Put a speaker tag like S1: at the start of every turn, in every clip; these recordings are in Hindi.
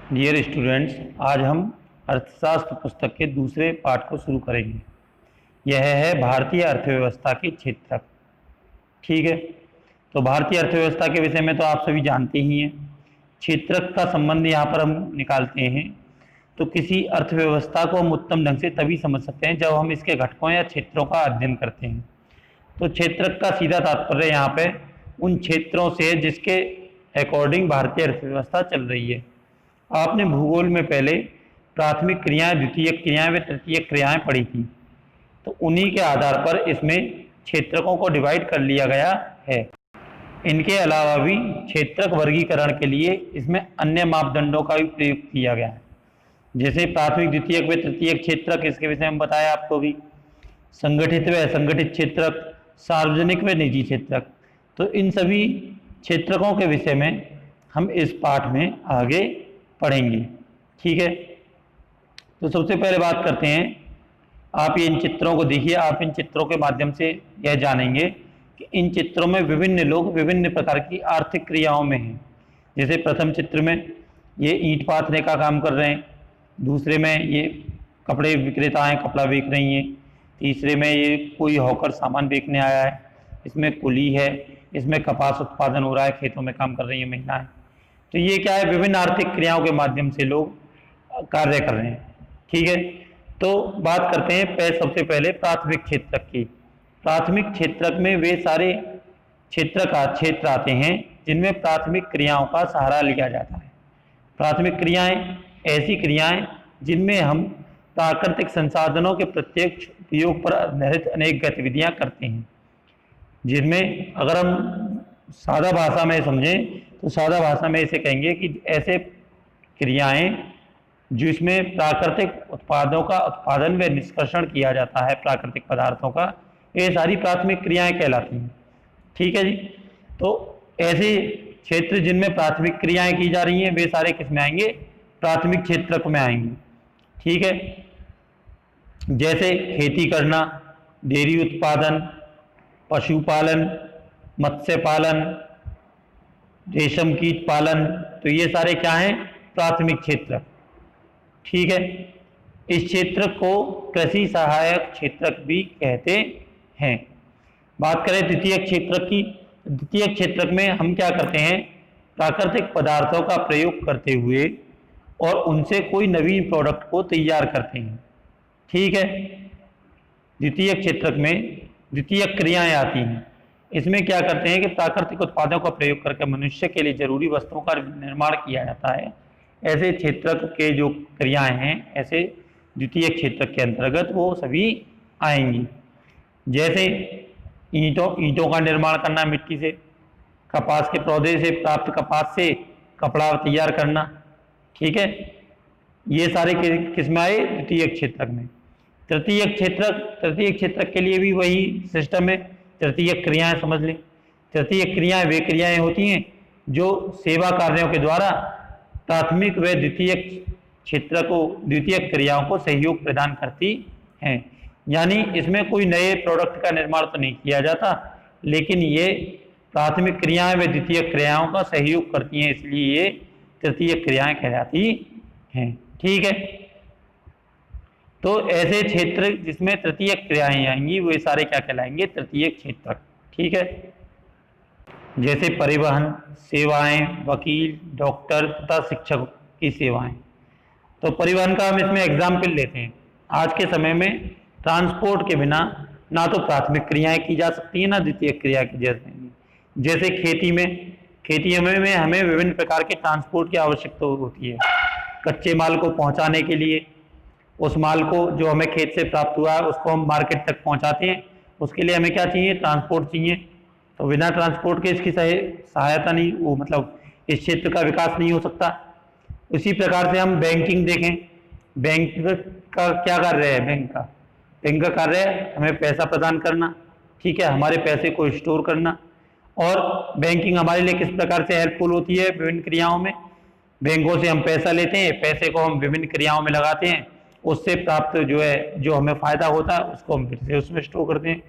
S1: डियर स्टूडेंट्स, आज हम अर्थशास्त्र पुस्तक के दूसरे पाठ को शुरू करेंगे। यह है भारतीय अर्थव्यवस्था के क्षेत्रक। ठीक है, तो भारतीय अर्थव्यवस्था के विषय में तो आप सभी जानते ही हैं। क्षेत्रक का संबंध यहाँ पर हम निकालते हैं तो किसी अर्थव्यवस्था को हम उत्तम ढंग से तभी समझ सकते हैं जब हम इसके घटकों या क्षेत्रों का अध्ययन करते हैं। तो क्षेत्रक का सीधा तात्पर्य यहाँ पे उन क्षेत्रों से जिसके अकॉर्डिंग भारतीय अर्थव्यवस्था चल रही है। आपने भूगोल में पहले प्राथमिक क्रियाएं, द्वितीयक क्रियाएं व तृतीयक क्रियाएं पढ़ी थी, तो उन्हीं के आधार पर इसमें क्षेत्रकों को डिवाइड कर लिया गया है। इनके अलावा भी क्षेत्रक वर्गीकरण के लिए इसमें अन्य मापदंडों का भी प्रयोग किया गया है, जैसे प्राथमिक, द्वितीयक व तृतीयक क्षेत्रक, इसके विषय में बताया आपको भी। संगठित व असंगठित क्षेत्रक, सार्वजनिक व निजी क्षेत्रक। तो इन सभी क्षेत्रकों के विषय में हम इस पाठ में आगे पढ़ेंगे। ठीक है, तो सबसे पहले बात करते हैं। आप ये इन चित्रों को देखिए। आप इन चित्रों के माध्यम से यह जानेंगे कि इन चित्रों में विभिन्न लोग विभिन्न प्रकार की आर्थिक क्रियाओं में हैं। जैसे प्रथम चित्र में ये ईंट पाथने का काम कर रहे हैं, दूसरे में ये कपड़े विक्रेता हैं, कपड़ा बेच रही हैं, तीसरे में ये कोई हॉकर सामान बेचने आया है, इसमें कुली है, इसमें कपास उत्पादन हो रहा है, खेतों में काम कर रही हैं महिलाएं। तो ये क्या है, विभिन्न आर्थिक क्रियाओं के माध्यम से लोग कार्य कर रहे हैं। ठीक है, तो बात करते हैं सबसे पहले प्राथमिक क्षेत्रक की। प्राथमिक क्षेत्रक में वे सारे क्षेत्र आते हैं जिनमें प्राथमिक क्रियाओं का सहारा लिया जाता है। प्राथमिक क्रियाएं ऐसी क्रियाएं जिनमें हम प्राकृतिक संसाधनों के प्रत्यक्ष उपयोग पर आधारित अनेक गतिविधियां करते हैं। जिनमें अगर हम सादा भाषा में समझें तो सादा भाषा में इसे कहेंगे कि ऐसे क्रियाएं जिसमें प्राकृतिक उत्पादों का उत्पादन व निष्कर्षण किया जाता है, प्राकृतिक पदार्थों का, ये सारी प्राथमिक क्रियाएं कहलाती हैं। ठीक है जी, तो ऐसे क्षेत्र जिनमें प्राथमिक क्रियाएं की जा रही हैं वे सारे किस में आएंगे, प्राथमिक क्षेत्रक में आएंगे। ठीक है, जैसे खेती करना, डेयरी उत्पादन, पशुपालन, मत्स्य पालन, रेशम कीट पालन, तो ये सारे क्या हैं, प्राथमिक क्षेत्रक। ठीक है, इस क्षेत्र को कृषि सहायक क्षेत्रक भी कहते हैं। बात करें द्वितीयक क्षेत्रक की। द्वितीयक क्षेत्रक में हम क्या करते हैं, प्राकृतिक पदार्थों का प्रयोग करते हुए और उनसे कोई नवीन प्रोडक्ट को तैयार करते हैं। ठीक है, द्वितीयक क्षेत्रक में द्वितीयक क्रियाएं आती हैं। इसमें क्या करते हैं कि प्राकृतिक उत्पादों का प्रयोग करके मनुष्य के लिए जरूरी वस्तुओं का निर्माण किया जाता है। ऐसे क्षेत्रक के जो क्रियाएं हैं, ऐसे द्वितीय क्षेत्रक के अंतर्गत वो सभी आएंगी। जैसे ईंटों का निर्माण करना मिट्टी से, कपास के पौधे से प्राप्त कपास से कपड़ा तैयार करना। ठीक है, ये सारे किस में आए, द्वितीय क्षेत्रक में। तृतीय क्षेत्रक के लिए भी वही सिस्टम है। तृतीय क्रियाएं समझ लें। तृतीय क्रियाएं वे क्रियाएं होती हैं जो सेवा कार्यों के द्वारा प्राथमिक व द्वितीय क्षेत्र को, द्वितीय क्रियाओं को सहयोग प्रदान करती हैं। यानी इसमें कोई नए प्रोडक्ट का निर्माण तो नहीं किया जाता, लेकिन ये प्राथमिक क्रियाएं व द्वितीय क्रियाओं का सहयोग करती हैं, इसलिए ये तृतीय क्रियाएं कहलाती हैं। ठीक है, तो ऐसे क्षेत्र जिसमें तृतीय क्रियाएं आएंगी वे सारे क्या कहलाएंगे, तृतीय क्षेत्रक। ठीक है, जैसे परिवहन सेवाएं, वकील, डॉक्टर तथा शिक्षक की सेवाएं। तो परिवहन का हम इसमें एग्जाम्पल लेते हैं। आज के समय में ट्रांसपोर्ट के बिना ना तो प्राथमिक क्रियाएं की जा सकती हैं, ना द्वितीय क्रिया की जा सकती हैं। जैसे खेती में हमें विभिन्न प्रकार के ट्रांसपोर्ट की आवश्यकता होती है। कच्चे माल को पहुंचाने के लिए, उस माल को जो हमें खेत से प्राप्त हुआ है उसको हम मार्केट तक पहुंचाते हैं, उसके लिए हमें क्या चाहिए, ट्रांसपोर्ट चाहिए। तो बिना ट्रांसपोर्ट के इसकी सहायता नहीं, वो मतलब इस क्षेत्र का विकास नहीं हो सकता। उसी प्रकार से हम बैंकिंग देखें, बैंक का क्या कार्य है, बैंक का कार्य है हमें पैसा प्रदान करना। ठीक है, हमारे पैसे को स्टोर करना। और बैंकिंग हमारे लिए किस प्रकार से हेल्पफुल होती है, विभिन्न क्रियाओं में। बैंकों से हम पैसा लेते हैं, पैसे को हम विभिन्न क्रियाओं में लगाते हैं, उससे प्राप्त जो हमें फायदा होता है उसको हम फिर से उसमें स्टोर करते हैं।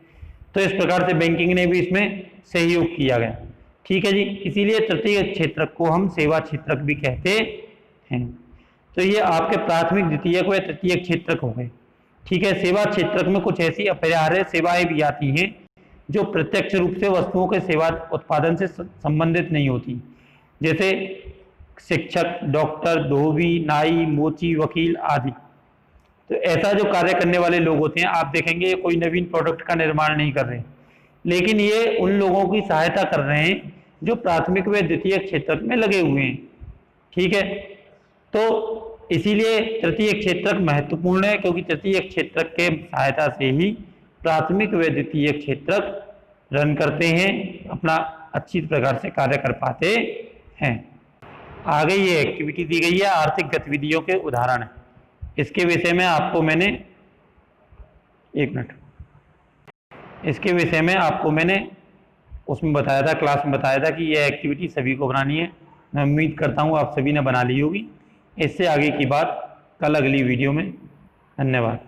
S1: तो इस प्रकार से बैंकिंग ने भी इसमें सहयोग किया गया। ठीक है जी, इसीलिए तृतीय क्षेत्रक को हम सेवा क्षेत्रक भी कहते हैं। तो ये आपके प्राथमिक, द्वितीयक व तृतीयक क्षेत्रक हो गए। ठीक है, सेवा क्षेत्रक में कुछ ऐसी अपरिहार्य सेवाएं भी आती हैं जो प्रत्यक्ष रूप से वस्तुओं के सेवा उत्पादन से संबंधित नहीं होती, जैसे शिक्षक, डॉक्टर, धोबी, नाई, मोची, वकील आदि। तो ऐसा जो कार्य करने वाले लोग होते हैं, आप देखेंगे ये कोई नवीन प्रोडक्ट का निर्माण नहीं कर रहे, लेकिन ये उन लोगों की सहायता कर रहे हैं जो प्राथमिक व द्वितीयक क्षेत्रक में लगे हुए हैं। ठीक है, तो इसीलिए तृतीयक क्षेत्रक महत्वपूर्ण है, क्योंकि तृतीयक क्षेत्रक के सहायता से ही प्राथमिक व द्वितीयक क्षेत्रक रन करते हैं, अपना अच्छी प्रकार से कार्य कर पाते हैं। आगे ये एक्टिविटी दी गई है, आर्थिक गतिविधियों के उदाहरण। इसके विषय में आपको मैंने इसके विषय में आपको मैंने उसमें बताया था, क्लास में बताया था कि यह एक्टिविटी सभी को बनानी है। मैं उम्मीद करता हूँ आप सभी ने बना ली होगी। इससे आगे की बात कल अगली वीडियो में। धन्यवाद।